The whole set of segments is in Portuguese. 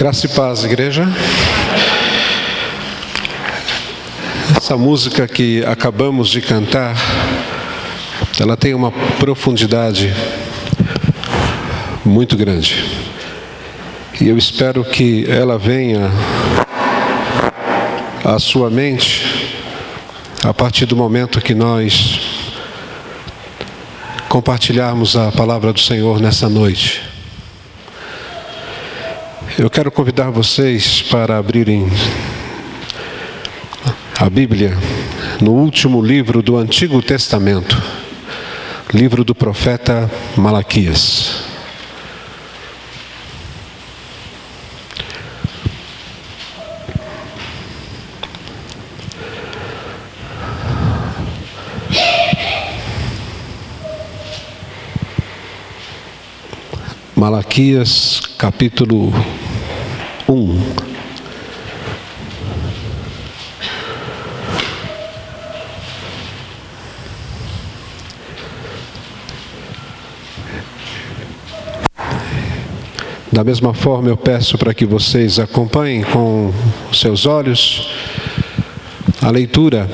Graça e paz, igreja. Essa música que acabamos de cantar, ela tem uma profundidade muito grande. E eu espero que ela venha à sua mente a partir do momento que nós compartilharmos a palavra do Senhor nessa noite. Eu quero convidar vocês para abrirem a Bíblia no último livro do Antigo Testamento, livro do profeta Malaquias. Malaquias, capítulo 1. Da mesma forma, eu peço para que vocês acompanhem com seus olhos a leitura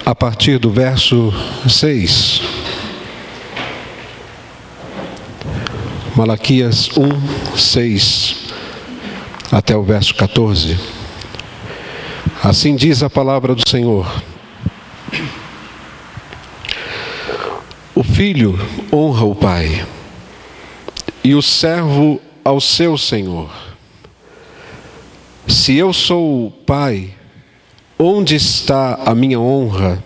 a partir do verso 6. Malaquias 1, 6, até o verso 14. Assim diz a palavra do Senhor: O filho honra o pai, e o servo ao seu senhor. Se eu sou o pai, onde está a minha honra?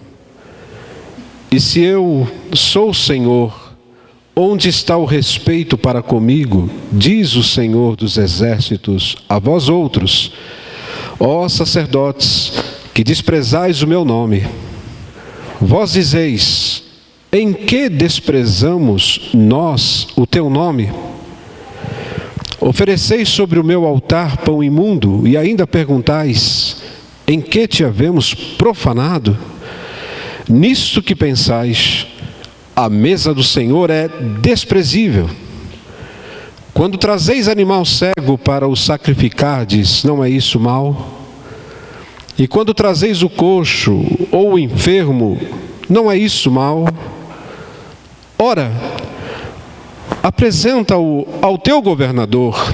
E se eu sou o senhor, onde está o respeito para comigo? Diz o Senhor dos Exércitos a vós outros, ó sacerdotes, que desprezais o meu nome. Vós dizeis: em que desprezamos nós o teu nome? Ofereceis sobre o meu altar pão imundo, e ainda perguntais: em que te havemos profanado? Nisto que pensais, a mesa do Senhor é desprezível. Quando trazeis animal cego para o sacrificardes, não é isso mal? E quando trazeis o coxo ou o enfermo, não é isso mal? Ora, apresenta-o ao teu governador.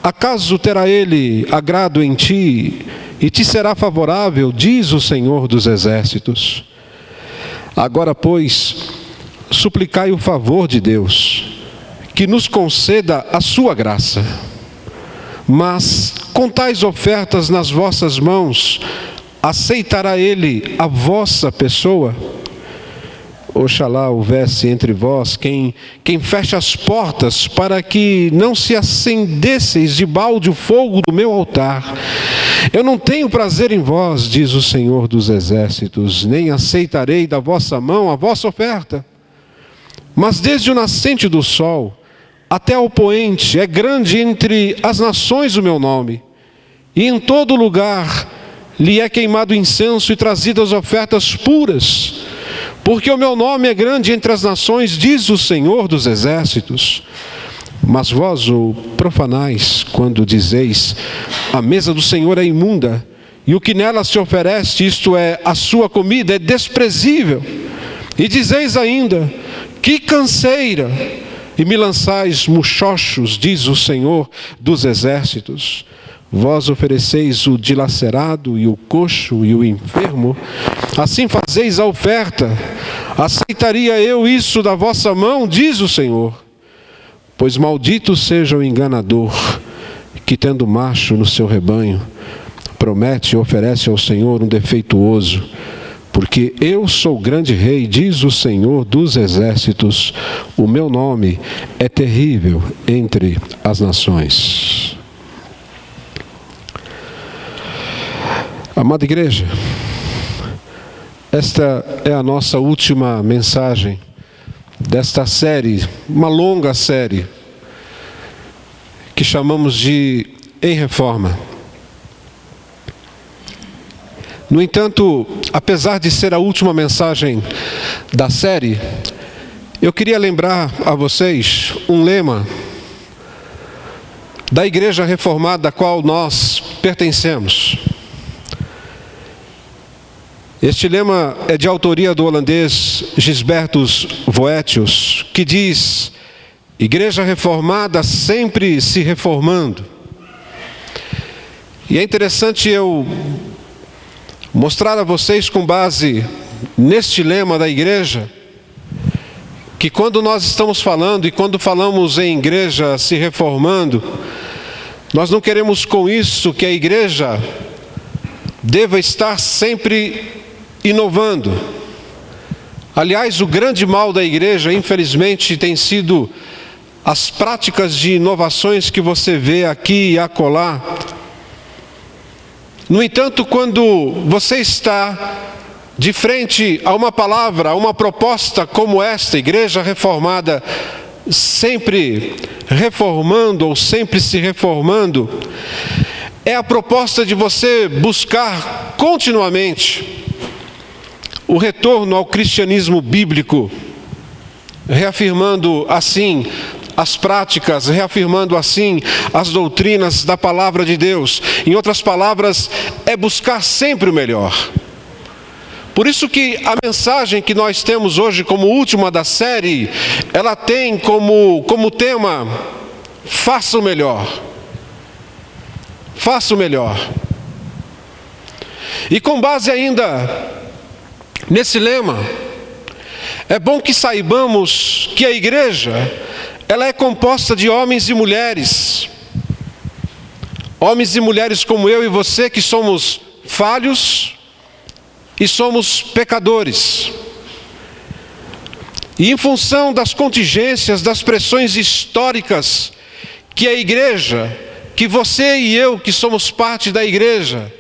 Acaso terá ele agrado em ti e te será favorável, diz o Senhor dos Exércitos. Agora, pois, suplicai o favor de Deus, que nos conceda a sua graça. Mas, com tais ofertas nas vossas mãos, aceitará ele a vossa pessoa? Oxalá houvesse entre vós quem feche as portas, para que não se acendesseis de balde o fogo do meu altar. Eu não tenho prazer em vós, diz o Senhor dos Exércitos, nem aceitarei da vossa mão a vossa oferta. Mas desde o nascente do sol até ao poente é grande entre as nações o meu nome, e em todo lugar lhe é queimado incenso e trazidas ofertas puras, porque o meu nome é grande entre as nações, diz o Senhor dos Exércitos. Mas vós o profanais quando dizeis: a mesa do Senhor é imunda, e o que nela se oferece, isto é, a sua comida, é desprezível. E dizeis ainda: que canseira! E me lançais muxoxos, diz o Senhor dos Exércitos. Vós ofereceis o dilacerado e o coxo e o enfermo, assim fazeis a oferta. Aceitaria eu isso da vossa mão, diz o Senhor. Pois maldito seja o enganador, que tendo macho no seu rebanho, promete e oferece ao Senhor um defeituoso. Porque eu sou grande rei, diz o Senhor dos Exércitos, o meu nome é terrível entre as nações. Amada igreja, esta é a nossa última mensagem desta série, uma longa série, que chamamos de Em Reforma. No entanto, apesar de ser a última mensagem da série, eu queria lembrar a vocês um lema da Igreja Reformada a qual nós pertencemos. Este lema é de autoria do holandês Gisbertus Voetius, que diz: Igreja Reformada sempre se reformando. E é interessante eu mostrar a vocês, com base neste lema da igreja, que quando nós estamos falando e quando falamos em igreja se reformando, nós não queremos com isso que a igreja deva estar sempre inovando. Aliás, o grande mal da igreja, infelizmente, tem sido as práticas de inovações que você vê aqui e acolá. No entanto, quando você está de frente a uma palavra, a uma proposta como esta, Igreja Reformada, sempre reformando ou sempre se reformando, é a proposta de você buscar continuamente o retorno ao cristianismo bíblico, reafirmando assim as práticas, reafirmando assim as doutrinas da palavra de Deus. Em outras palavras, é buscar sempre o melhor. Por isso que a mensagem que nós temos hoje como última da série, ela tem como tema: faça o melhor. Faça o melhor. E com base ainda nesse lema, é bom que saibamos que a igreja, ela é composta de homens e mulheres. Homens e mulheres como eu e você, que somos falhos e somos pecadores. E em função das contingências, das pressões históricas que a igreja, que você e eu, que somos parte da igreja,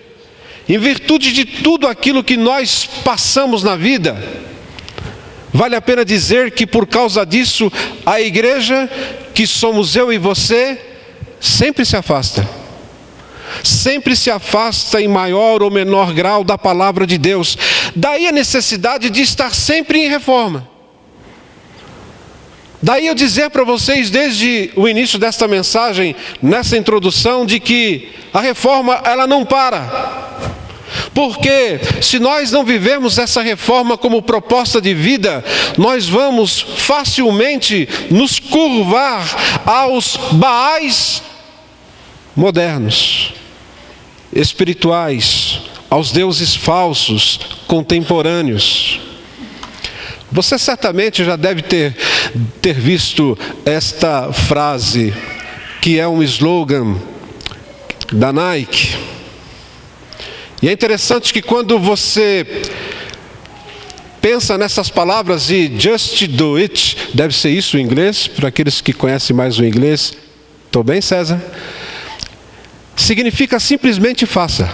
em virtude de tudo aquilo que nós passamos na vida, vale a pena dizer que por causa disso, a igreja, que somos eu e você, sempre se afasta. Sempre se afasta em maior ou menor grau da palavra de Deus. Daí a necessidade de estar sempre em reforma. Daí eu dizer para vocês desde o início desta mensagem, nessa introdução, de que a reforma, ela não para. Porque se nós não vivemos essa reforma como proposta de vida, nós vamos facilmente nos curvar aos baais modernos, espirituais, aos deuses falsos, contemporâneos. Você certamente já deve ter visto esta frase, que é um slogan da Nike. E é interessante que quando você pensa nessas palavras e just do it, deve ser isso em inglês, para aqueles que conhecem mais o inglês. Estou bem, César? Significa simplesmente faça.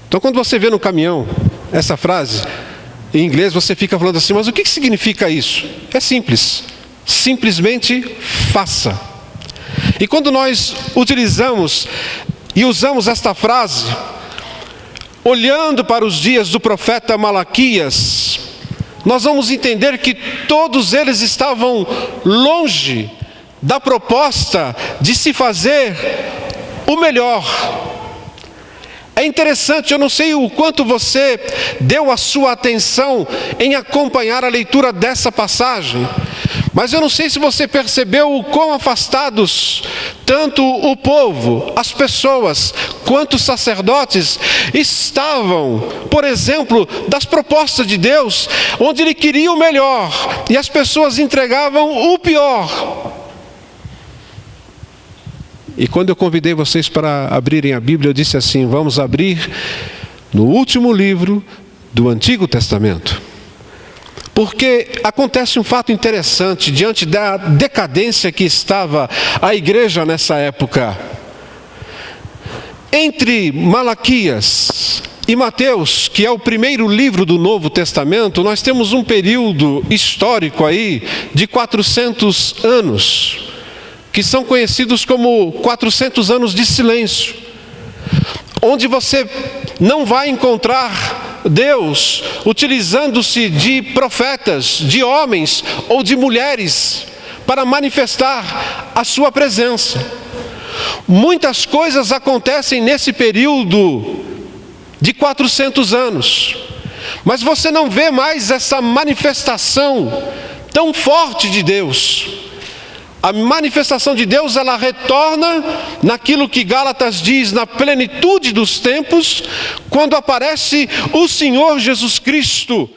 Então quando você vê no caminhão essa frase, em inglês você fica falando assim, mas o que significa isso? É simples, simplesmente faça. E quando nós utilizamos e usamos esta frase, olhando para os dias do profeta Malaquias, nós vamos entender que todos eles estavam longe da proposta de se fazer o melhor. É interessante, eu não sei o quanto você deu a sua atenção em acompanhar a leitura dessa passagem, mas eu não sei se você percebeu o quão afastados tanto o povo, as pessoas, quanto os sacerdotes estavam, por exemplo, das propostas de Deus, onde Ele queria o melhor e as pessoas entregavam o pior. E quando eu convidei vocês para abrirem a Bíblia, eu disse assim: vamos abrir no último livro do Antigo Testamento. Porque acontece um fato interessante diante da decadência que estava a igreja nessa época. Entre Malaquias e Mateus, que é o primeiro livro do Novo Testamento, nós temos um período histórico aí de 400 anos, que são conhecidos como 400 anos de silêncio, onde você não vai encontrar Deus utilizando-se de profetas, de homens ou de mulheres para manifestar a sua presença. Muitas coisas acontecem nesse período de 400 anos, mas você não vê mais essa manifestação tão forte de Deus. A manifestação de Deus, ela retorna naquilo que Gálatas diz, na plenitude dos tempos, quando aparece o Senhor Jesus Cristo.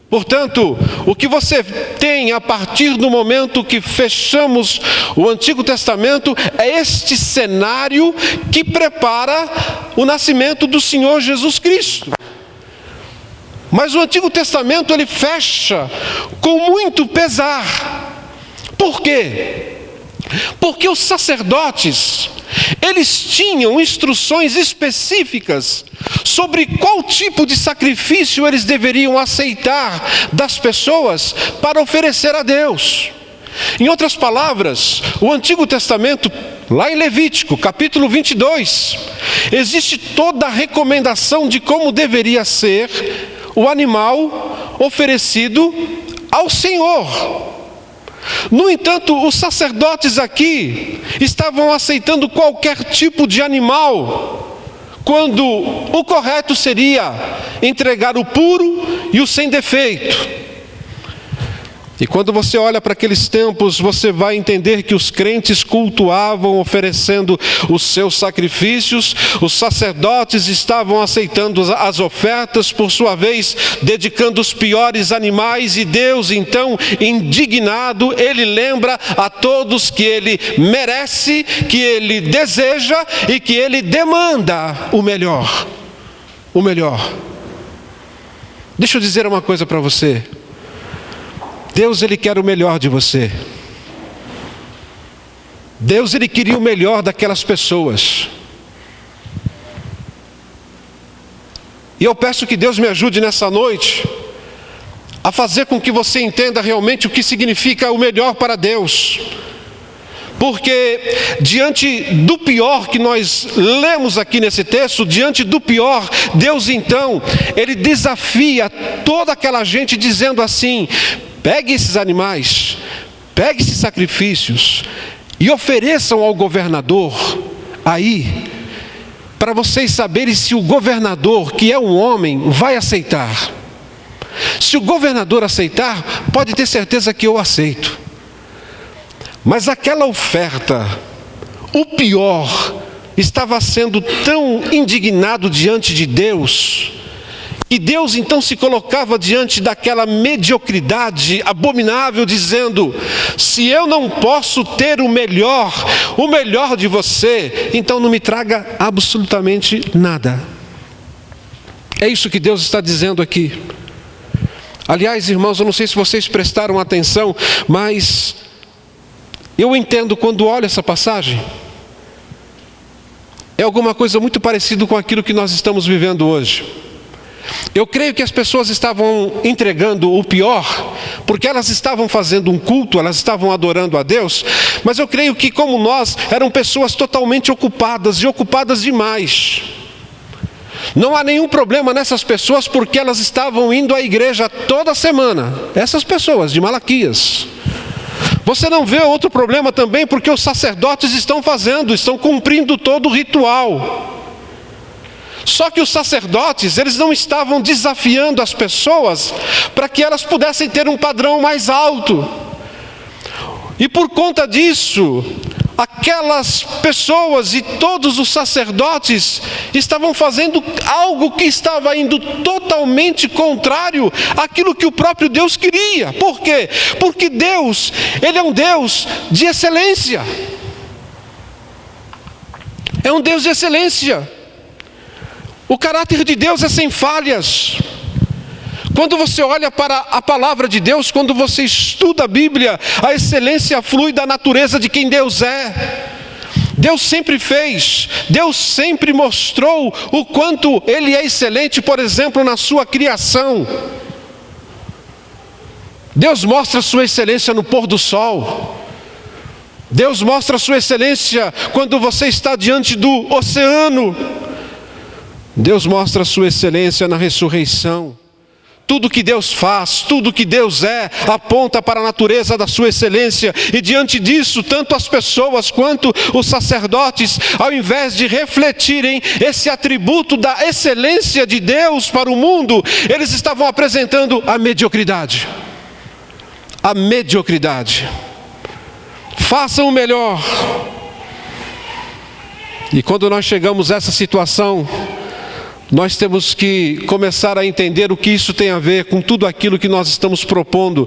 Portanto, o que você tem a partir do momento que fechamos o Antigo Testamento é este cenário que prepara o nascimento do Senhor Jesus Cristo. Mas o Antigo Testamento ele fecha com muito pesar. Por quê? Porque os sacerdotes, eles tinham instruções específicas sobre qual tipo de sacrifício eles deveriam aceitar das pessoas para oferecer a Deus. Em outras palavras, o Antigo Testamento, lá em Levítico, capítulo 22, existe toda a recomendação de como deveria ser o animal oferecido ao Senhor. No entanto, os sacerdotes aqui estavam aceitando qualquer tipo de animal, quando o correto seria entregar o puro e o sem defeito. E quando você olha para aqueles tempos, você vai entender que os crentes cultuavam oferecendo os seus sacrifícios, os sacerdotes estavam aceitando as ofertas, por sua vez, dedicando os piores animais, e Deus, então, indignado, Ele lembra a todos que Ele merece, que Ele deseja e que Ele demanda o melhor. O melhor. Deixa eu dizer uma coisa para você. Deus, Ele quer o melhor de você. Deus, Ele queria o melhor daquelas pessoas. E eu peço que Deus me ajude nessa noite a fazer com que você entenda realmente o que significa o melhor para Deus. Porque diante do pior que nós lemos aqui nesse texto, diante do pior, Deus então, Ele desafia toda aquela gente dizendo assim: pegue esses animais, pegue esses sacrifícios e ofereçam ao governador aí, para vocês saberem se o governador, que é um homem, vai aceitar. Se o governador aceitar, pode ter certeza que eu aceito. Mas aquela oferta, o pior, estava sendo tão indignado diante de Deus, e Deus então se colocava diante daquela mediocridade abominável, dizendo: se eu não posso ter o melhor de você, então não me traga absolutamente nada. É isso que Deus está dizendo aqui. Aliás, irmãos, eu não sei se vocês prestaram atenção, mas eu entendo quando olho essa passagem. É alguma coisa muito parecida com aquilo que nós estamos vivendo hoje. Eu creio que as pessoas estavam entregando o pior, porque elas estavam fazendo um culto, elas estavam adorando a Deus, mas eu creio que, como nós, eram pessoas totalmente ocupadas, e ocupadas demais. Não há nenhum problema nessas pessoas, porque elas estavam indo à igreja toda semana, essas pessoas de Malaquias. Você não vê outro problema também, porque os sacerdotes estão cumprindo todo o ritual. Só que os sacerdotes, eles não estavam desafiando as pessoas para que elas pudessem ter um padrão mais alto. E por conta disso, aquelas pessoas e todos os sacerdotes estavam fazendo algo que estava indo totalmente contrário àquilo que o próprio Deus queria. Por quê? Porque Deus, Ele é um Deus de excelência. É um Deus de excelência. O caráter de Deus é sem falhas. Quando você olha para a palavra de Deus, quando você estuda a Bíblia, a excelência flui da natureza de quem Deus é. Deus sempre fez, Deus sempre mostrou o quanto Ele é excelente, por exemplo, na sua criação. Deus mostra a sua excelência no pôr do sol. Deus mostra a sua excelência quando você está diante do oceano. Deus mostra a sua excelência na ressurreição. Tudo que Deus faz, tudo que Deus é, aponta para a natureza da sua excelência. E diante disso, tanto as pessoas quanto os sacerdotes, ao invés de refletirem esse atributo da excelência de Deus para o mundo, eles estavam apresentando a mediocridade. A mediocridade. Façam o melhor. E quando nós chegamos a essa situação, nós temos que começar a entender o que isso tem a ver com tudo aquilo que nós estamos propondo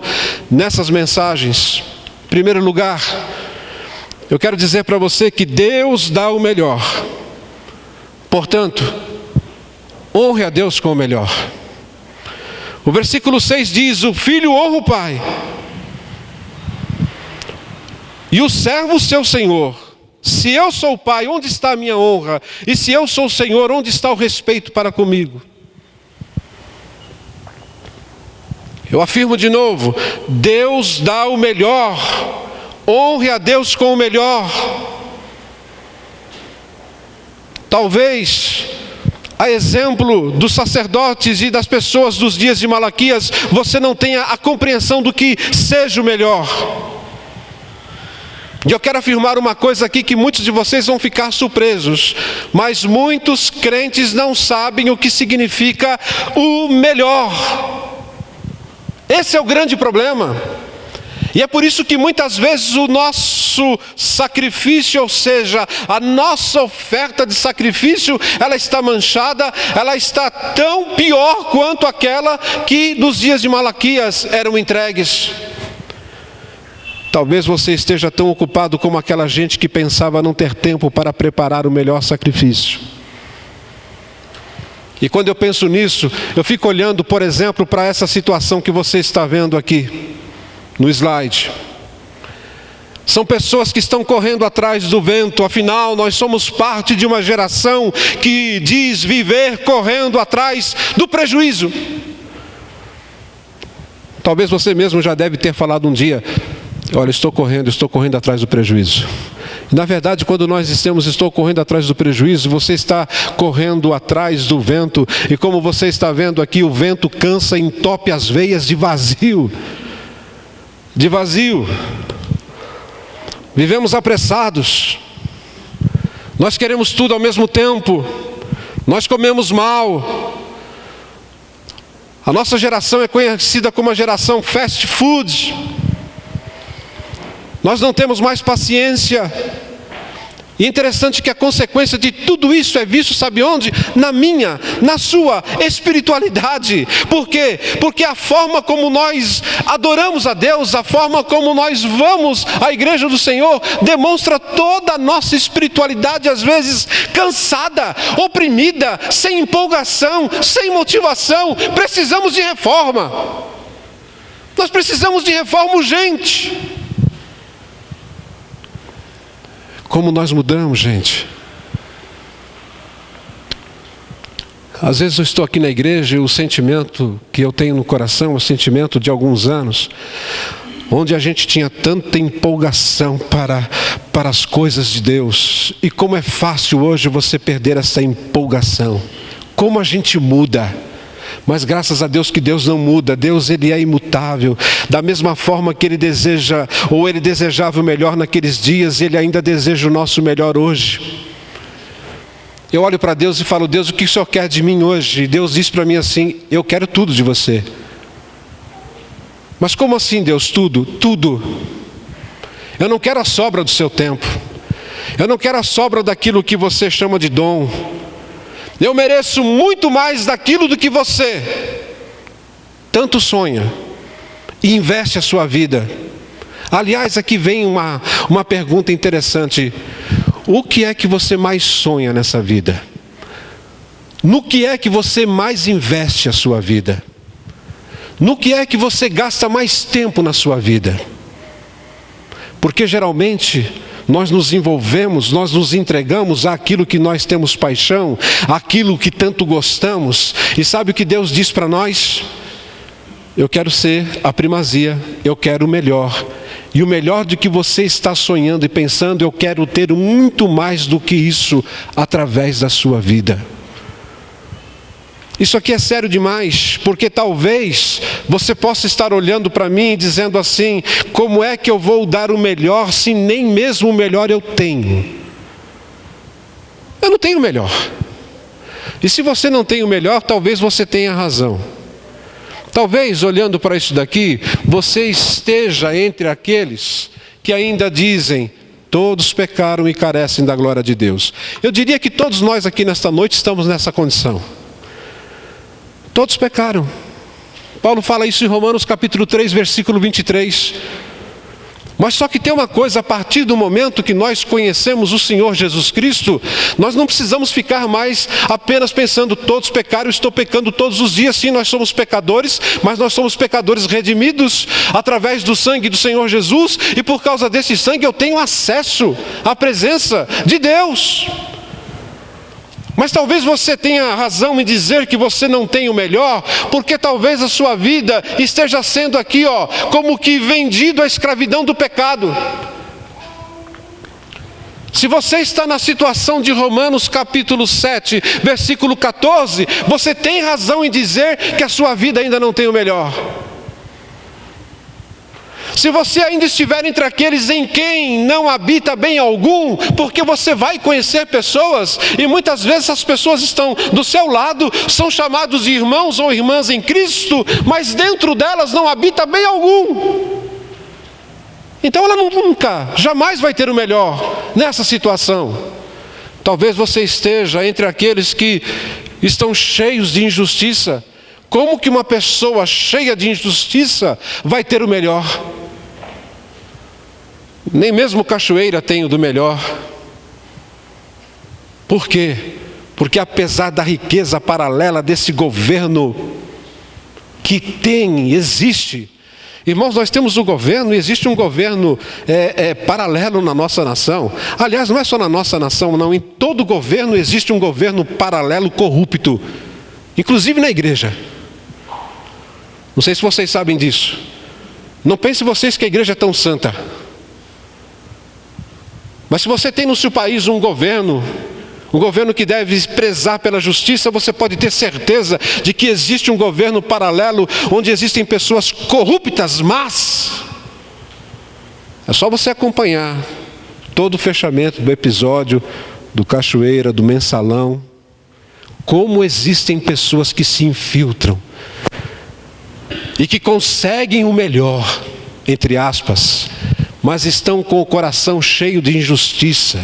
nessas mensagens. Em primeiro lugar, eu quero dizer para você que Deus dá o melhor. Portanto, honre a Deus com o melhor. O versículo 6 diz: o filho honra o pai, e o servo seu senhor. Se eu sou o pai, onde está a minha honra? E se eu sou o Senhor, onde está o respeito para comigo? Eu afirmo de novo: Deus dá o melhor. Honre a Deus com o melhor. Talvez, a exemplo dos sacerdotes e das pessoas dos dias de Malaquias, você não tenha a compreensão do que seja o melhor. E eu quero afirmar uma coisa aqui que muitos de vocês vão ficar surpresos, mas muitos crentes não sabem o que significa o melhor. Esse é o grande problema. E é por isso que muitas vezes o nosso sacrifício, ou seja, a nossa oferta de sacrifício, ela está manchada, ela está tão pior quanto aquela que nos dias de Malaquias eram entregues. Talvez você esteja tão ocupado como aquela gente que pensava não ter tempo para preparar o melhor sacrifício. E quando eu penso nisso, eu fico olhando, por exemplo, para essa situação que você está vendo aqui no slide. São pessoas que estão correndo atrás do vento. Afinal, nós somos parte de uma geração que diz viver correndo atrás do prejuízo. Talvez você mesmo já deve ter falado um dia: olha, estou correndo atrás do prejuízo. Na verdade, quando nós dizemos estou correndo atrás do prejuízo, você está correndo atrás do vento. E como você está vendo aqui, o vento cansa e entope as veias de vazio. De vazio. Vivemos apressados. Nós queremos tudo ao mesmo tempo. Nós comemos mal. A nossa geração é conhecida como a geração fast food. Nós não temos mais paciência. E é interessante que a consequência de tudo isso é visto, sabe onde? Na sua espiritualidade. Por quê? Porque a forma como nós adoramos a Deus, a forma como nós vamos à igreja do Senhor, demonstra toda a nossa espiritualidade, às vezes cansada, oprimida, sem empolgação, sem motivação. Precisamos de reforma. Nós precisamos de reforma urgente. Como nós mudamos, gente. Às vezes eu estou aqui na igreja e o sentimento que eu tenho no coração é o sentimento de alguns anos, onde a gente tinha tanta empolgação para as coisas de Deus. E como é fácil hoje você perder essa empolgação. Como a gente muda. Mas graças a Deus que Deus não muda. Deus, Ele é imutável. Da mesma forma que Ele deseja, ou Ele desejava o melhor naqueles dias, Ele ainda deseja o nosso melhor hoje. Eu olho para Deus e falo: Deus, o que o Senhor quer de mim hoje? E Deus diz para mim assim: eu quero tudo de você. Mas como assim, Deus? Tudo? Tudo. Eu não quero a sobra do seu tempo. Eu não quero a sobra daquilo que você chama de dom. Eu mereço muito mais daquilo do que você tanto sonha e investe a sua vida. Aliás, aqui vem uma pergunta interessante: o que é que você mais sonha nessa vida? No que é que você mais investe a sua vida? No que é que você gasta mais tempo na sua vida? Porque geralmente nós nos envolvemos, nós nos entregamos àquilo que nós temos paixão, àquilo que tanto gostamos. E sabe o que Deus diz para nós? Eu quero ser a primazia, eu quero o melhor. E o melhor do que você está sonhando e pensando, eu quero ter muito mais do que isso através da sua vida. Isso aqui é sério demais, porque talvez você possa estar olhando para mim e dizendo assim: como é que eu vou dar o melhor se nem mesmo o melhor eu tenho? Eu não tenho o melhor. E se você não tem o melhor, talvez você tenha razão. Talvez, olhando para isso daqui, você esteja entre aqueles que ainda dizem: todos pecaram e carecem da glória de Deus. Eu diria que todos nós aqui nesta noite estamos nessa condição. Todos pecaram. Paulo fala isso em Romanos capítulo 3, versículo 23. Mas só que tem uma coisa: a partir do momento que nós conhecemos o Senhor Jesus Cristo, nós não precisamos ficar mais apenas pensando: todos pecaram, eu estou pecando todos os dias. Sim, nós somos pecadores, mas nós somos pecadores redimidos através do sangue do Senhor Jesus, e por causa desse sangue eu tenho acesso à presença de Deus. Mas talvez você tenha razão em dizer que você não tem o melhor, porque talvez a sua vida esteja sendo aqui, como que vendido à escravidão do pecado. Se você está na situação de Romanos capítulo 7, versículo 14, você tem razão em dizer que a sua vida ainda não tem o melhor. Se você ainda estiver entre aqueles em quem não habita bem algum, porque você vai conhecer pessoas, e muitas vezes as pessoas estão do seu lado, são chamados de irmãos ou irmãs em Cristo, mas dentro delas não habita bem algum. Então ela nunca, jamais vai ter o melhor nessa situação. Talvez você esteja entre aqueles que estão cheios de injustiça. Como que uma pessoa cheia de injustiça vai ter o melhor? Nem mesmo Cachoeira tem o do melhor. Por quê? Porque apesar da riqueza paralela desse governo que existe, irmãos, nós temos um governo, e existe um governo paralelo na nossa nação. Aliás, não é só na nossa nação, não. Em todo governo existe um governo paralelo corrupto, inclusive na igreja. Não sei se vocês sabem disso. Não pensem vocês que a igreja é tão santa. Mas se você tem no seu país um governo que deve prezar pela justiça, você pode ter certeza de que existe um governo paralelo onde existem pessoas corruptas, mas é só você acompanhar todo o fechamento do episódio do Cachoeira, do Mensalão, como existem pessoas que se infiltram e que conseguem o melhor, entre aspas, mas estão com o coração cheio de injustiça.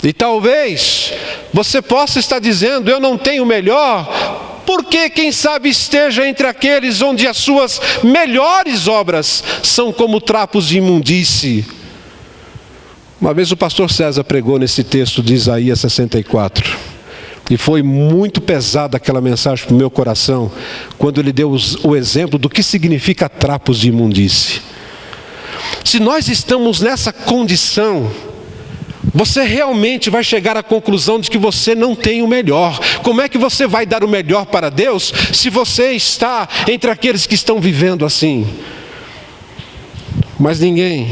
E talvez você possa estar dizendo: eu não tenho o melhor, porque quem sabe esteja entre aqueles onde as suas melhores obras são como trapos de imundície. Uma vez o pastor César pregou nesse texto de Isaías 64, e foi muito pesada aquela mensagem para o meu coração, quando ele deu o exemplo do que significa trapos de imundície. Se nós estamos nessa condição, você realmente vai chegar à conclusão de que você não tem o melhor. Como é que você vai dar o melhor para Deus se você está entre aqueles que estão vivendo assim? Mas ninguém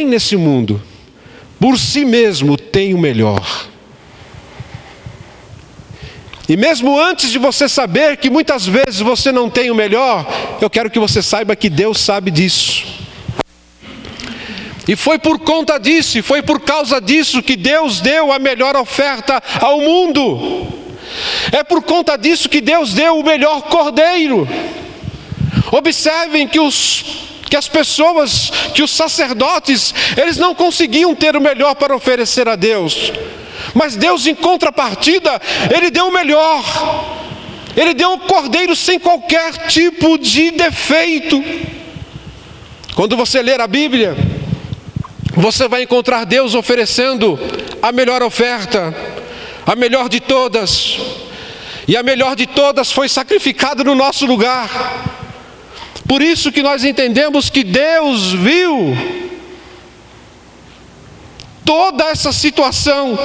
nesse mundo por si mesmo tem o melhor. E mesmo antes de você saber que muitas vezes você não tem o melhor, eu quero que você saiba que Deus sabe disso. E foi por conta disso, e foi por causa disso que Deus deu a melhor oferta ao mundo. É por conta disso que Deus deu o melhor cordeiro. Observem que as pessoas, que os sacerdotes, eles não conseguiam ter o melhor para oferecer a Deus. Mas Deus, em contrapartida, Ele deu o melhor. Ele deu um cordeiro sem qualquer tipo de defeito. Quando você ler a Bíblia, você vai encontrar Deus oferecendo a melhor oferta, a melhor de todas. E a melhor de todas foi sacrificada no nosso lugar. Por isso que nós entendemos que Deus viu toda essa situação,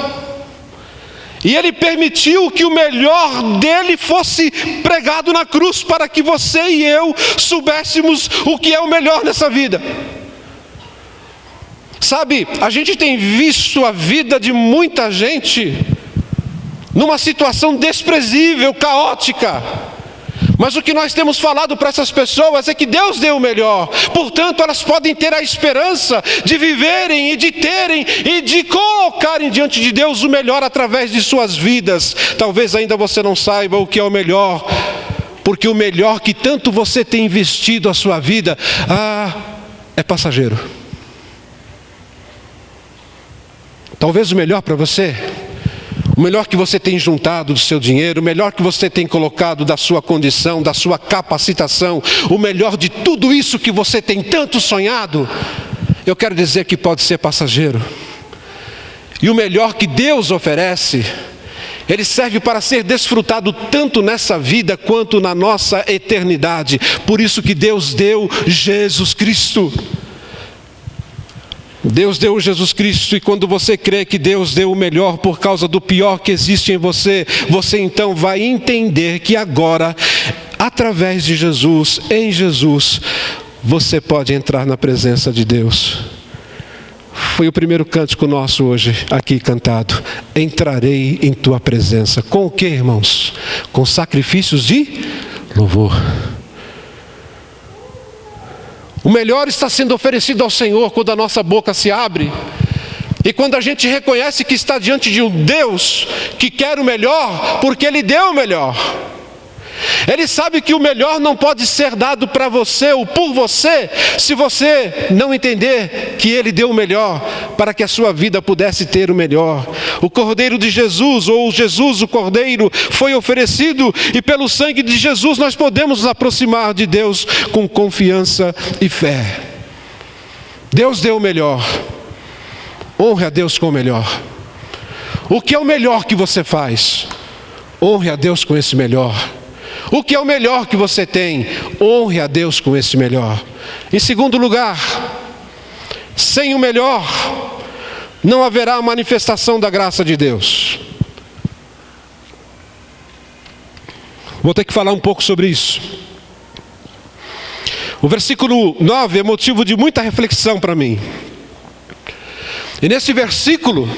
e Ele permitiu que o melhor dele fosse pregado na cruz, para que você e eu soubéssemos o que é o melhor nessa vida. Sabe, a gente tem visto a vida de muita gente numa situação desprezível, caótica. Mas o que nós temos falado para essas pessoas é que Deus deu o melhor. Portanto, elas podem ter a esperança de viverem e de terem e de colocarem diante de Deus o melhor através de suas vidas. Talvez ainda você não saiba o que é o melhor, porque o melhor que tanto você tem investido a sua vida, é passageiro. Talvez o melhor para você, o melhor que você tem juntado do seu dinheiro, o melhor que você tem colocado da sua condição, da sua capacitação, o melhor de tudo isso que você tem tanto sonhado, eu quero dizer que pode ser passageiro. E o melhor que Deus oferece, ele serve para ser desfrutado tanto nessa vida quanto na nossa eternidade. Por isso que Deus deu Jesus Cristo. Deus deu Jesus Cristo, e quando você crê que Deus deu o melhor por causa do pior que existe em você, você então vai entender que agora, através de Jesus, em Jesus, você pode entrar na presença de Deus. Foi o primeiro cântico nosso hoje aqui cantado. Entrarei em tua presença. Com o que, irmãos? Com sacrifícios de louvor. O melhor está sendo oferecido ao Senhor quando a nossa boca se abre. E quando a gente reconhece que está diante de um Deus que quer o melhor, porque Ele deu o melhor. Ele sabe que o melhor não pode ser dado para você ou por você, se você não entender que Ele deu o melhor, para que a sua vida pudesse ter o melhor. O Cordeiro de Jesus, ou Jesus o Cordeiro, foi oferecido, e pelo sangue de Jesus nós podemos nos aproximar de Deus com confiança e fé. Deus deu o melhor. Honre a Deus com o melhor. O que é o melhor que você faz? Honre a Deus com esse melhor. O que é o melhor que você tem? Honre a Deus com esse melhor. Em segundo lugar, sem o melhor, não haverá a manifestação da graça de Deus. Vou ter que falar um pouco sobre isso. O versículo 9 é motivo de muita reflexão para mim. E nesse versículo,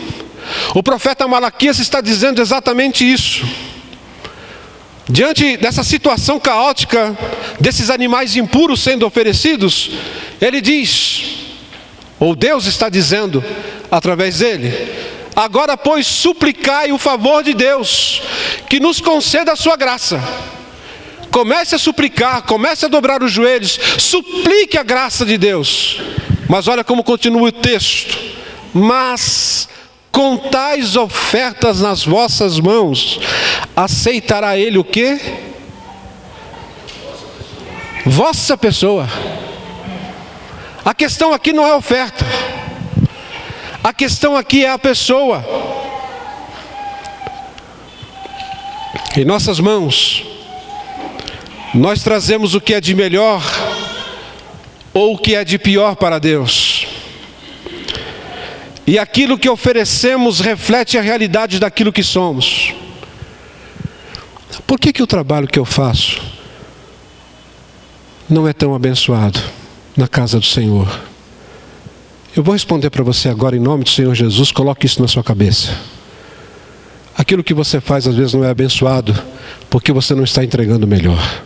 o profeta Malaquias está dizendo exatamente isso. Diante dessa situação caótica, desses animais impuros sendo oferecidos, ele diz, ou Deus está dizendo através dele: agora, pois, suplicai o favor de Deus, que nos conceda a sua graça. Comece a suplicar, comece a dobrar os joelhos, suplique a graça de Deus. Mas olha como continua o texto: mas com tais ofertas nas vossas mãos, aceitará Ele o quê? Vossa pessoa. A questão aqui não é a oferta. A questão aqui é a pessoa. Em nossas mãos, nós trazemos o que é de melhor ou o que é de pior para Deus. E aquilo que oferecemos reflete a realidade daquilo que somos. Por que o trabalho que eu faço não é tão abençoado na casa do Senhor? Eu vou responder para você agora em nome do Senhor Jesus. Coloque isso na sua cabeça. Aquilo que você faz às vezes não é abençoado porque você não está entregando o melhor.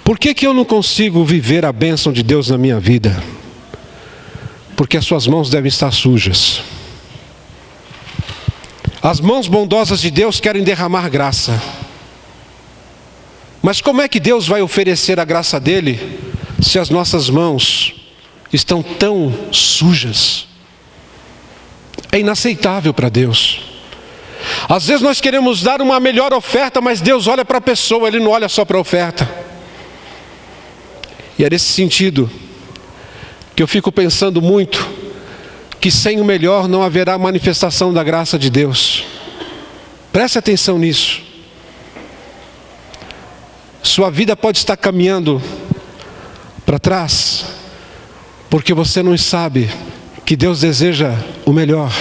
Por que eu não consigo viver a bênção de Deus na minha vida? Porque as suas mãos devem estar sujas. As mãos bondosas de Deus querem derramar graça. Mas como é que Deus vai oferecer a graça dele se as nossas mãos estão tão sujas? É inaceitável para Deus. Às vezes nós queremos dar uma melhor oferta, mas Deus olha para a pessoa, Ele não olha só para a oferta. E é nesse sentido que eu fico pensando muito que sem o melhor não haverá manifestação da graça de Deus. Preste atenção nisso. Sua vida pode estar caminhando para trás, porque você não sabe que Deus deseja o melhor.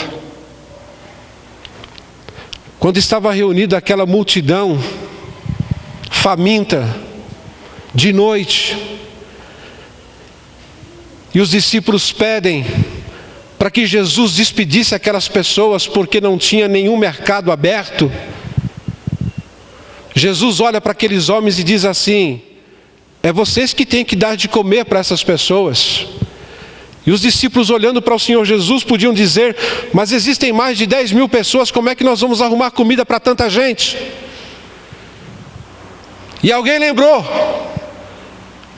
Quando estava reunida aquela multidão faminta, de noite, e os discípulos pedem para que Jesus despedisse aquelas pessoas porque não tinha nenhum mercado aberto. Jesus olha para aqueles homens e diz assim: é vocês que têm que dar de comer para essas pessoas. E os discípulos, olhando para o Senhor Jesus, podiam dizer: mas existem mais de 10 mil pessoas, como é que nós vamos arrumar comida para tanta gente? E alguém lembrou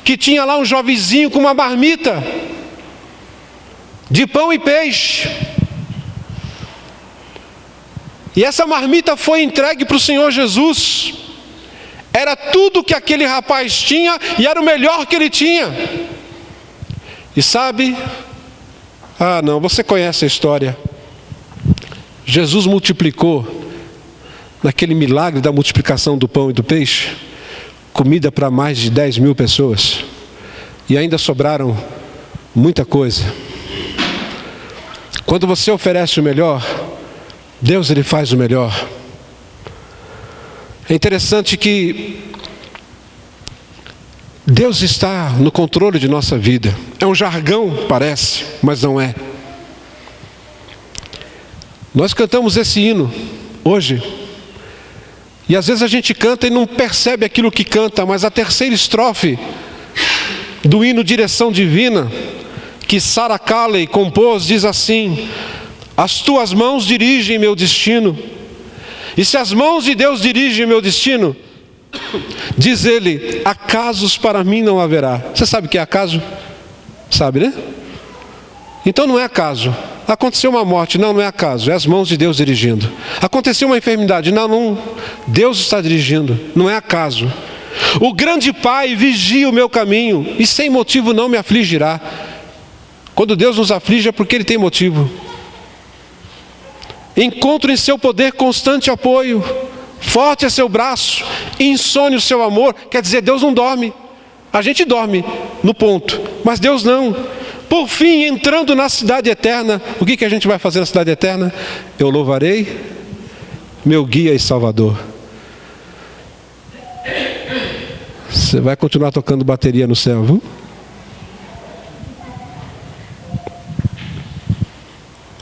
que tinha lá um jovenzinho com uma marmita de pão e peixe. E essa marmita foi entregue para o Senhor Jesus. Era tudo que aquele rapaz tinha e era o melhor que ele tinha. E sabe, você conhece a história. Jesus multiplicou, naquele milagre da multiplicação do pão e do peixe, comida para mais de 10 mil pessoas. E ainda sobraram muita coisa. Quando você oferece o melhor, Deus, Ele faz o melhor. É interessante que Deus está no controle de nossa vida. É um jargão, parece, mas não é. Nós cantamos esse hino hoje. E às vezes a gente canta e não percebe aquilo que canta, mas a terceira estrofe do hino Direção Divina, que Sarah Calley compôs, diz assim: as tuas mãos dirigem meu destino. E se as mãos de Deus dirigem meu destino, diz ele, acasos para mim não haverá. Você sabe o que é acaso? Sabe, né? Então não é acaso. Aconteceu uma morte, não é acaso, é as mãos de Deus dirigindo. Aconteceu uma enfermidade, não, Deus está dirigindo, não é acaso. O grande Pai vigia o meu caminho e sem motivo não me afligirá. Quando Deus nos aflige é porque Ele tem motivo. Encontro em seu poder constante apoio, forte é seu braço, insone o seu amor. Quer dizer, Deus não dorme. A gente dorme no ponto, mas Deus não. Por fim, entrando na cidade eterna, o que a gente vai fazer na cidade eterna? Eu louvarei meu guia e salvador. Você vai continuar tocando bateria no céu, viu?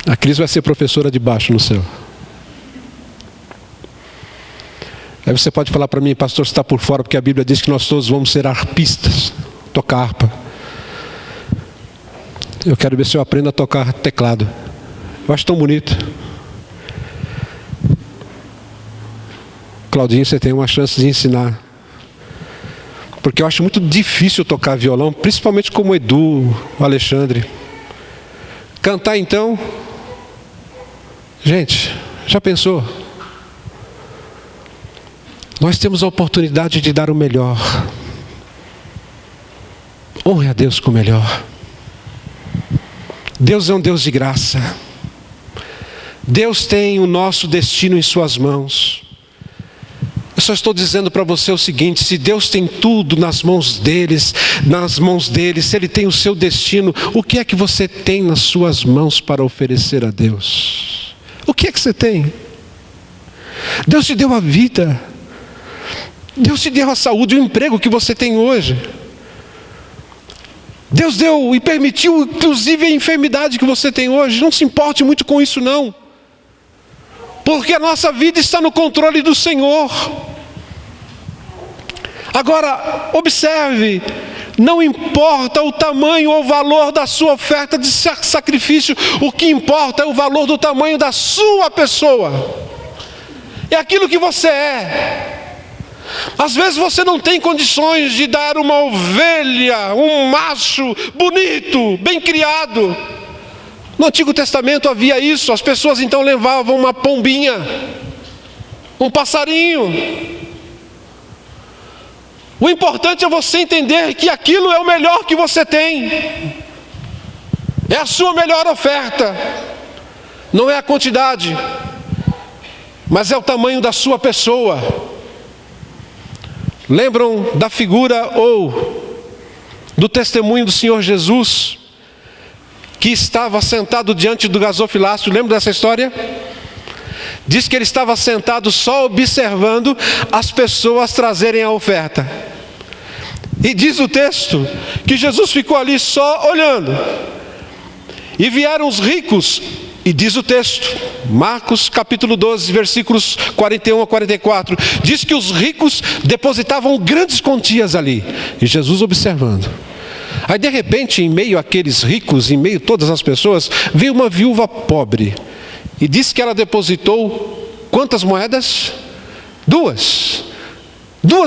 A Cris vai ser professora de baixo no céu. Aí você pode falar para mim, pastor, você está por fora, porque a Bíblia diz que nós todos vamos ser harpistas, tocar harpa. Eu quero ver se eu aprendo a tocar teclado. Eu acho tão bonito. Claudinho, você tem uma chance de ensinar. Porque eu acho muito difícil tocar violão, principalmente como o Edu, o Alexandre. Cantar então... Gente, já pensou? Nós temos a oportunidade de dar o melhor. Honre a Deus com o melhor. Deus é um Deus de graça. Deus tem o nosso destino em suas mãos. Eu só estou dizendo para você o seguinte: se Deus tem tudo nas mãos dele, se Ele tem o seu destino, o que é que você tem nas suas mãos para oferecer a Deus? O que é que você tem? Deus te deu a vida. Deus te deu a saúde, o emprego que você tem hoje. Deus deu e permitiu, inclusive, a enfermidade que você tem hoje. Não se importe muito com isso, não. Porque a nossa vida está no controle do Senhor. Agora, observe, não importa o tamanho ou o valor da sua oferta de sacrifício, o que importa é o valor do tamanho da sua pessoa. É aquilo que você é. Às vezes você não tem condições de dar uma ovelha, um macho bonito, bem criado. No Antigo Testamento havia isso, as pessoas então levavam uma pombinha, um passarinho. O importante é você entender que aquilo é o melhor que você tem. É a sua melhor oferta. Não é a quantidade, mas é o tamanho da sua pessoa. Lembram da figura ou do testemunho do Senhor Jesus, que estava sentado diante do gasofilácio? Lembra dessa história? Diz que ele estava sentado só observando as pessoas trazerem a oferta. E diz o texto que Jesus ficou ali só olhando. E vieram os ricos, e diz o texto, Marcos capítulo 12, versículos 41 a 44, diz que os ricos depositavam grandes quantias ali, e Jesus observando. Aí de repente, em meio àqueles ricos, em meio a todas as pessoas, veio uma viúva pobre, e diz que ela depositou quantas moedas? Duas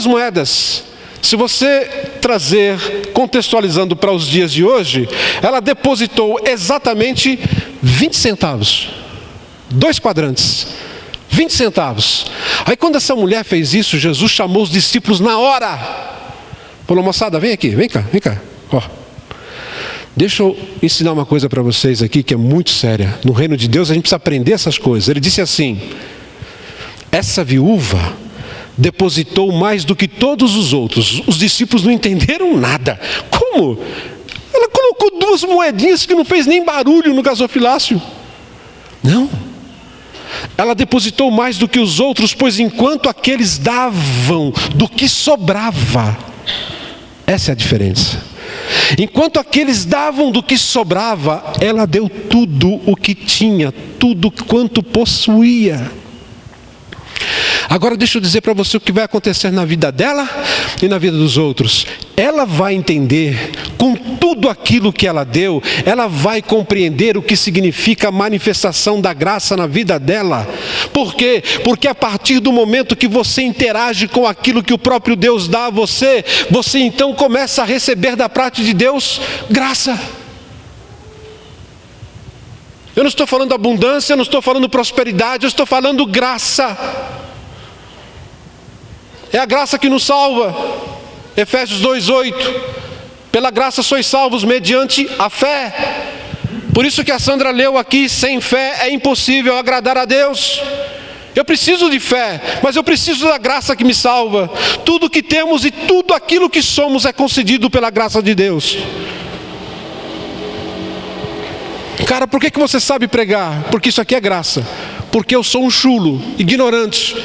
moedas. Se você trazer, contextualizando para os dias de hoje, ela depositou exatamente 20 centavos. 2 quadrantes. 20 centavos. Aí quando essa mulher fez isso, Jesus chamou os discípulos na hora. Falou, moçada, vem aqui, vem cá. Ó. Deixa eu ensinar uma coisa para vocês aqui que é muito séria. No reino de Deus a gente precisa aprender essas coisas. Ele disse assim, essa viúva depositou mais do que todos os outros. Os discípulos não entenderam nada. Como? Ela colocou 2 moedinhas que não fez nem barulho no gasofilácio. Não. Ela depositou mais do que os outros, pois enquanto aqueles davam do que sobrava. Essa é a diferença. Enquanto aqueles davam do que sobrava, ela deu tudo o que tinha, tudo quanto possuía. Agora deixa eu dizer para você o que vai acontecer na vida dela e na vida dos outros. Ela vai entender, com tudo aquilo que ela deu, ela vai compreender o que significa a manifestação da graça na vida dela. Por quê? Porque a partir do momento que você interage com aquilo que o próprio Deus dá a você, você então começa a receber da parte de Deus graça. Eu não estou falando abundância, eu não estou falando prosperidade, eu estou falando graça. É a graça que nos salva. Efésios 2:8. Pela graça sois salvos mediante a fé. Por isso que a Sandra leu aqui, sem fé é impossível agradar a Deus. Eu preciso de fé, mas eu preciso da graça que me salva. Tudo que temos e tudo aquilo que somos é concedido pela graça de Deus. Cara, por que você sabe pregar? Porque isso aqui é graça. Porque eu sou um chulo, ignorante.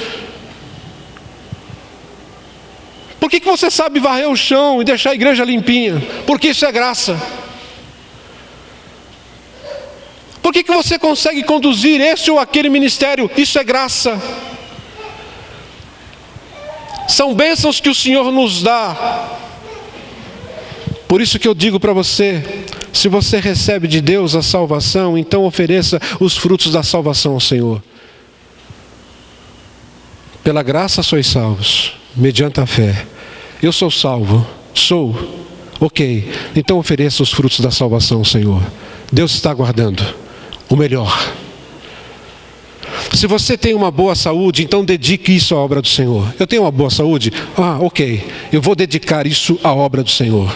Por que você sabe varrer o chão e deixar a igreja limpinha? Porque isso é graça. Por que você consegue conduzir esse ou aquele ministério? Isso é graça. São bênçãos que o Senhor nos dá. Por isso que eu digo para você, se você recebe de Deus a salvação, então ofereça os frutos da salvação ao Senhor. Pela graça sois salvos, mediante a fé. Eu sou salvo, sou, ok, então ofereça os frutos da salvação ao Senhor. Deus está aguardando o melhor. Se você tem uma boa saúde, então dedique isso à obra do Senhor. Eu tenho uma boa saúde? Ok, eu vou dedicar isso à obra do Senhor.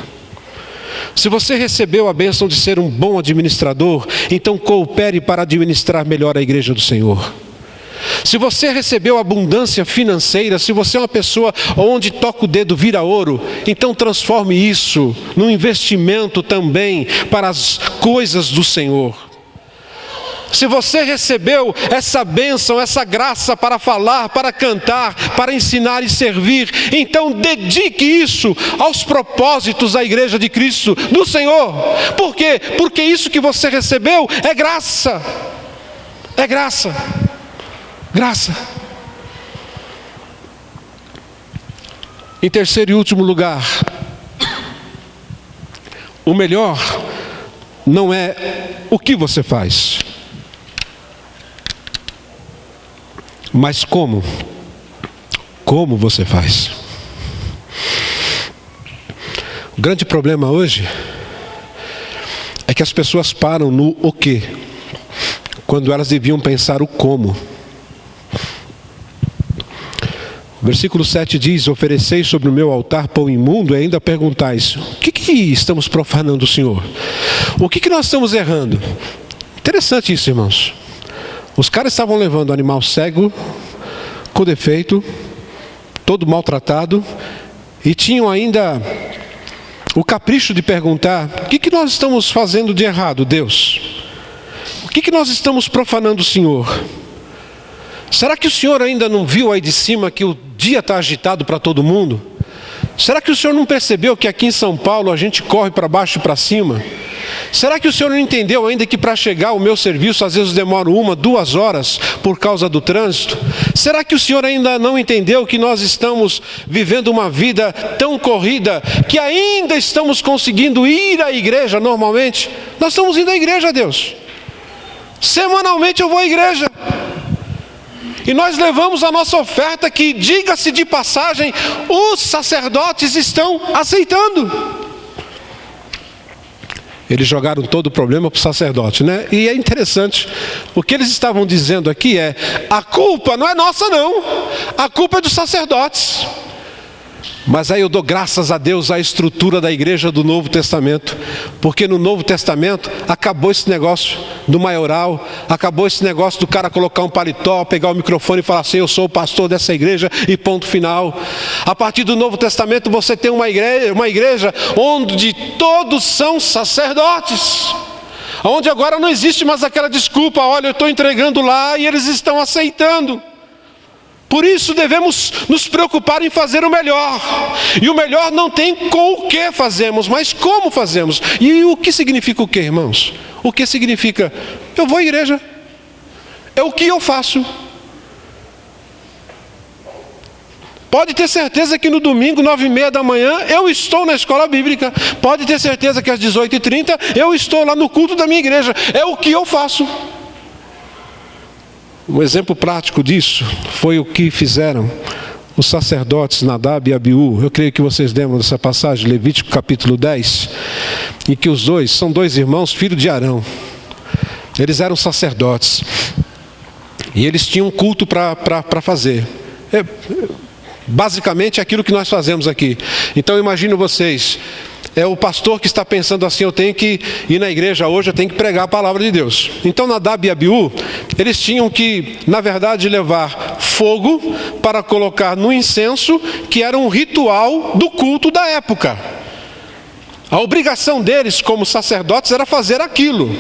Se você recebeu a bênção de ser um bom administrador, então coopere para administrar melhor a igreja do Senhor. Se você recebeu abundância financeira, se você é uma pessoa onde toca o dedo vira ouro, então transforme isso num investimento também para as coisas do Senhor. Se você recebeu essa bênção, essa graça para falar, para cantar, para ensinar e servir, então dedique isso aos propósitos da igreja de Cristo, do Senhor. Por quê? Porque isso que você recebeu é graça. É graça. Graça. Em terceiro e último lugar, o melhor não é o que você faz, mas como você faz. O grande problema hoje é que as pessoas param no o quê, quando elas deviam pensar o como. Versículo 7 diz, ofereceis sobre o meu altar pão imundo e ainda perguntais, o que estamos profanando o Senhor? O que nós estamos errando? Interessante isso, irmãos. Os caras estavam levando o animal cego, com defeito, todo maltratado, e tinham ainda o capricho de perguntar, o que nós estamos fazendo de errado, Deus? O que nós estamos profanando o Senhor? Será que o Senhor ainda não viu aí de cima que o dia está agitado para todo mundo? Será que o Senhor não percebeu que aqui em São Paulo a gente corre para baixo e para cima? Será que o senhor não entendeu ainda que para chegar ao meu serviço, às vezes demora 1, 2 horas por causa do trânsito? Será que o senhor ainda não entendeu que nós estamos vivendo uma vida tão corrida que ainda estamos conseguindo ir à igreja normalmente? Nós estamos indo à igreja, Deus. Semanalmente eu vou à igreja. E nós levamos a nossa oferta que, diga-se de passagem, os sacerdotes estão aceitando. Eles jogaram todo o problema para o sacerdote, né? E é interessante, o que eles estavam dizendo aqui é: a culpa não é nossa não, a culpa é dos sacerdotes. Mas aí eu dou graças a Deus à estrutura da igreja do Novo Testamento, porque no Novo Testamento acabou esse negócio do maioral, acabou esse negócio do cara colocar um paletó, pegar o microfone e falar assim: eu sou o pastor dessa igreja e ponto final. A partir do Novo Testamento você tem uma igreja onde todos são sacerdotes, onde agora não existe mais aquela desculpa: olha, eu estou entregando lá e eles estão aceitando. Por isso devemos nos preocupar em fazer o melhor. E o melhor não tem com o que fazemos, mas como fazemos. E o que significa o que, irmãos? O que significa? Eu vou à igreja. É o que eu faço. Pode ter certeza que no domingo, 9h30 da manhã, eu estou na escola bíblica. Pode ter certeza que às 18h30 eu estou lá no culto da minha igreja. É o que eu faço. Um exemplo prático disso foi o que fizeram os sacerdotes Nadab e Abiú. Eu creio que vocês lembram dessa passagem, Levítico capítulo 10, em que os dois, são 2 irmãos, filhos de Arão. Eles eram sacerdotes e eles tinham um culto para fazer. Basicamente é aquilo que nós fazemos aqui. Então imagino vocês, é o pastor que está pensando assim: eu tenho que ir na igreja hoje, eu tenho que pregar a palavra de Deus. Então Nadab e Abiú, eles tinham que, na verdade, levar fogo para colocar no incenso, que era um ritual do culto da época. A obrigação deles como sacerdotes era fazer aquilo.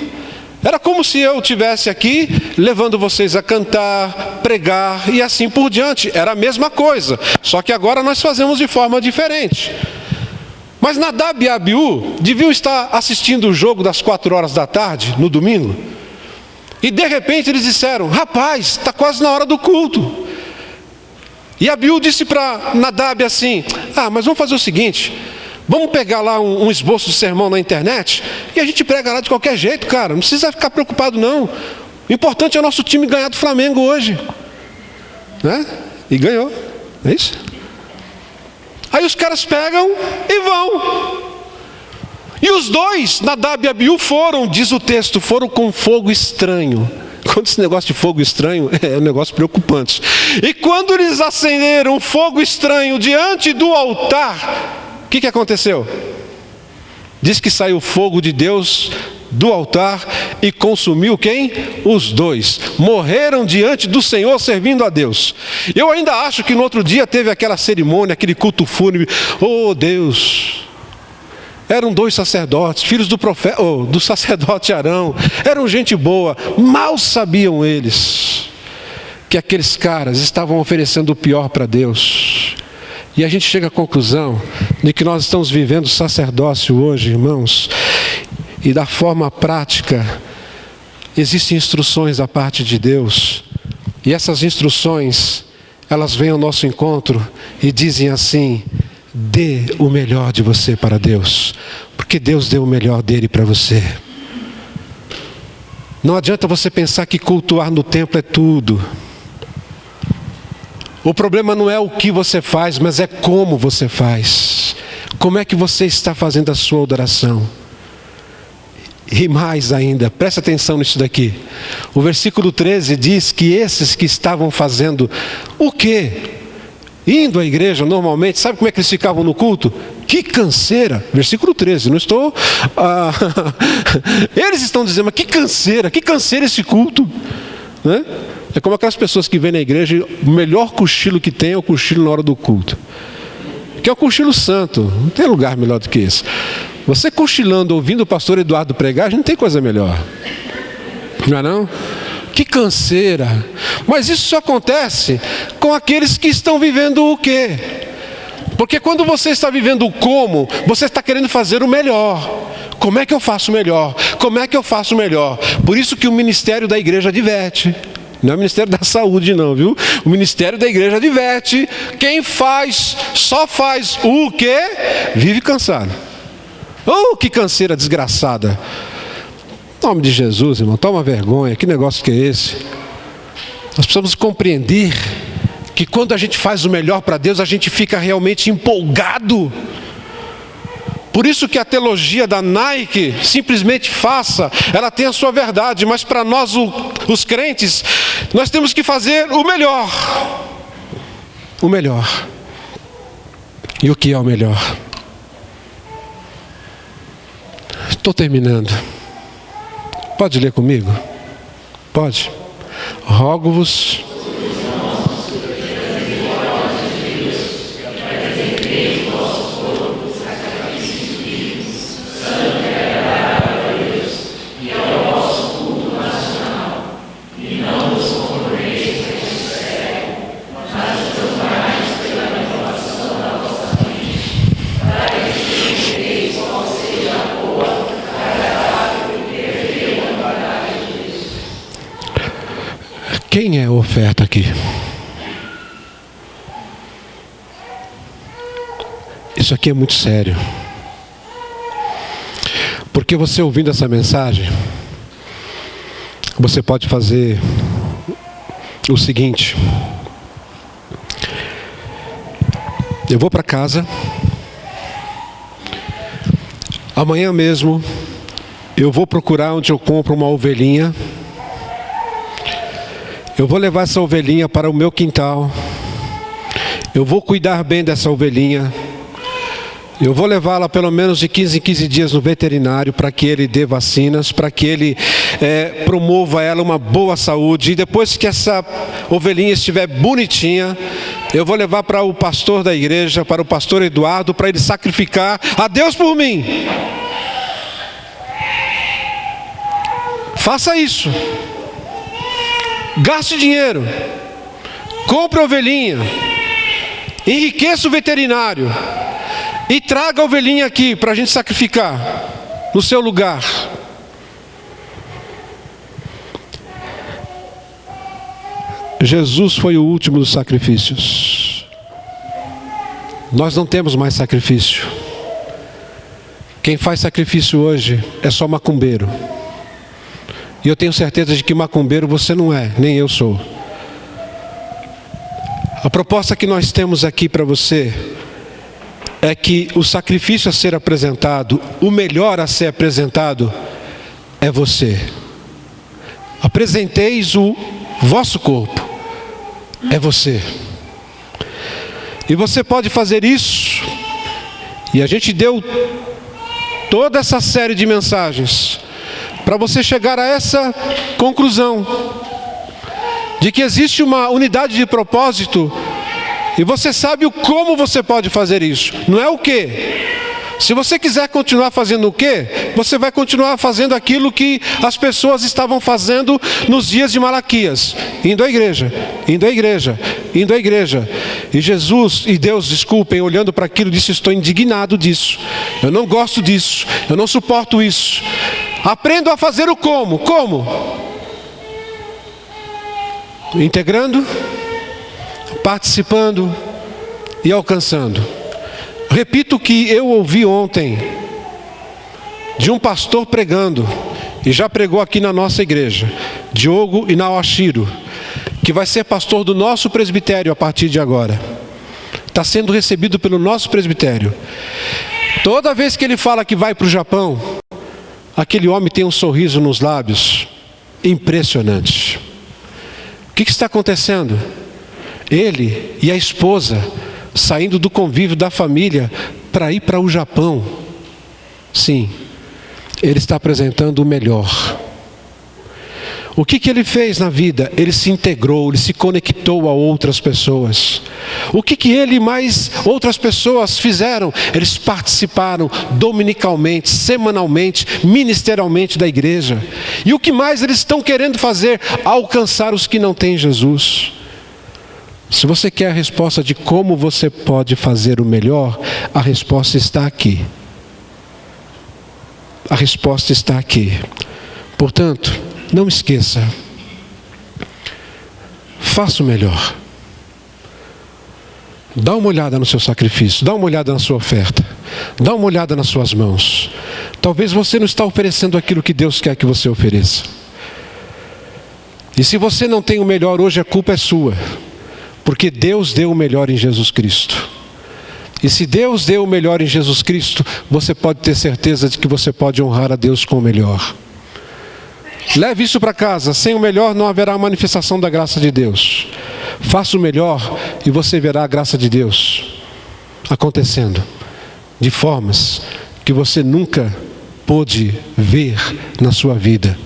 Era como se eu estivesse aqui levando vocês a cantar, pregar e assim por diante. Era a mesma coisa, só que agora nós fazemos de forma diferente. Mas Nadab e Abiú deviam estar assistindo o jogo das 4 horas da tarde, no domingo. E de repente eles disseram: rapaz, está quase na hora do culto. E Abiú disse para Nadab assim: mas vamos fazer o seguinte, vamos pegar lá um esboço de sermão na internet e a gente prega lá de qualquer jeito, cara. Não precisa ficar preocupado não. O importante é o nosso time ganhar do Flamengo hoje, né? E ganhou, é isso? Aí os caras pegam e vão. E os dois, Nadab e Abiú, foram, diz o texto, foram com fogo estranho. Quando esse negócio de fogo estranho é um negócio preocupante. E quando eles acenderam fogo estranho diante do altar, o que aconteceu? Diz que saiu fogo de Deus do altar e consumiu quem? Os dois. Morreram diante do Senhor servindo a Deus. Eu ainda acho que no outro dia teve aquela cerimônia, aquele culto fúnebre. Oh Deus! Eram 2 sacerdotes, filhos do sacerdote Arão. Eram gente boa. Mal sabiam eles que aqueles caras estavam oferecendo o pior para Deus. E a gente chega à conclusão de que nós estamos vivendo sacerdócio hoje, irmãos. E da forma prática, existem instruções da parte de Deus. E essas instruções, elas vêm ao nosso encontro e dizem assim: dê o melhor de você para Deus, porque Deus deu o melhor dele para você. Não adianta você pensar que cultuar no templo é tudo. O problema não é o que você faz, mas é como você faz. Como é que você está fazendo a sua adoração? E mais ainda, presta atenção nisso daqui. O versículo 13 diz que esses que estavam fazendo o quê? Indo à igreja normalmente, sabe como é que eles ficavam no culto? Que canseira! Versículo 13, não estou... Eles estão dizendo: mas que canseira esse culto, né? É como aquelas pessoas que vêm na igreja e o melhor cochilo que tem é o cochilo na hora do culto. Que é o cochilo santo, não tem lugar melhor do que esse. Você cochilando, ouvindo o pastor Eduardo pregar, não tem coisa melhor. Não é não? Que canseira. Mas isso só acontece com aqueles que estão vivendo o quê? Porque quando você está vivendo o como, você está querendo fazer o melhor. Como é que eu faço melhor? Como é que eu faço melhor? Por isso que o ministério da igreja adverte. Não é o Ministério da Saúde não, viu? O Ministério da Igreja adverte. Quem faz, só faz o quê? Vive cansado. Oh, que canseira desgraçada. Em nome de Jesus, irmão, toma vergonha. Que negócio que é esse? Nós precisamos compreender que quando a gente faz o melhor para Deus, a gente fica realmente empolgado. Por isso que a teologia da Nike, simplesmente faça, ela tem a sua verdade, mas para nós, os crentes, nós temos que fazer o melhor. O melhor. E o que é o melhor? Estou terminando. Pode ler comigo? Pode. Rogo-vos. Quem é a oferta aqui? Isso aqui é muito sério. Porque você ouvindo essa mensagem, você pode fazer o seguinte. Eu vou para casa. Amanhã mesmo eu vou procurar onde eu compro uma ovelhinha. Eu vou levar essa ovelhinha para o meu quintal. Eu vou cuidar bem dessa ovelhinha. Eu vou levá-la pelo menos de 15 em 15 dias no veterinário para que ele dê vacinas, para que ele promova ela uma boa saúde. E depois que essa ovelhinha estiver bonitinha, eu vou levar para o pastor da igreja, para o pastor Eduardo, para ele sacrificar a Deus por mim. Faça isso. Gaste dinheiro, compre a ovelhinha, enriqueça o veterinário e traga a ovelhinha aqui para a gente sacrificar no seu lugar. Jesus foi o último dos sacrifícios. Nós não temos mais sacrifício. Quem faz sacrifício hoje é só macumbeiro. E eu tenho certeza de que macumbeiro você não é, nem eu sou. A proposta que nós temos aqui para você é que o sacrifício a ser apresentado, o melhor a ser apresentado, é você. Apresenteis o vosso corpo, é você. E você pode fazer isso. E a gente deu toda essa série de mensagens para você chegar a essa conclusão de que existe uma unidade de propósito e você sabe o como você pode fazer isso, não é o que. Se você quiser continuar fazendo o que, você vai continuar fazendo aquilo que as pessoas estavam fazendo nos dias de Malaquias, indo à igreja, indo à igreja, indo à igreja. E Jesus e Deus, desculpem, olhando para aquilo, disse: estou indignado disso, eu não gosto disso, eu não suporto isso. Aprendo a fazer o como. Como? Integrando, participando e alcançando. Repito o que eu ouvi ontem de um pastor pregando, e já pregou aqui na nossa igreja, Diogo Inawashiro, que vai ser pastor do nosso presbitério a partir de agora. Está sendo recebido pelo nosso presbitério. Toda vez que ele fala que vai para o Japão, aquele homem tem um sorriso nos lábios impressionante. O que está acontecendo? Ele e a esposa saindo do convívio da família para ir para o Japão. Sim, ele está apresentando o melhor. O que ele fez na vida? Ele se integrou, ele se conectou a outras pessoas. O que ele e mais outras pessoas fizeram? Eles participaram dominicalmente, semanalmente, ministerialmente da igreja. E o que mais eles estão querendo fazer? Alcançar os que não têm Jesus. Se você quer a resposta de como você pode fazer o melhor, a resposta está aqui. A resposta está aqui. Portanto, não esqueça. Faça o melhor. Dá uma olhada no seu sacrifício, dá uma olhada na sua oferta, dá uma olhada nas suas mãos. Talvez você não está oferecendo aquilo que Deus quer que você ofereça. E se você não tem o melhor hoje, a culpa é sua, porque Deus deu o melhor em Jesus Cristo. E se Deus deu o melhor em Jesus Cristo, você pode ter certeza de que você pode honrar a Deus com o melhor. Leve isso para casa. Sem o melhor não haverá manifestação da graça de Deus. Faça o melhor e você verá a graça de Deus acontecendo de formas que você nunca pôde ver na sua vida.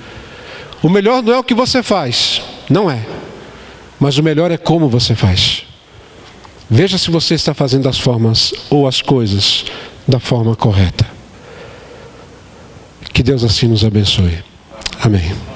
O melhor não é o que você faz, não é. Mas o melhor é como você faz. Veja se você está fazendo as formas ou as coisas da forma correta. Que Deus assim nos abençoe. Amém.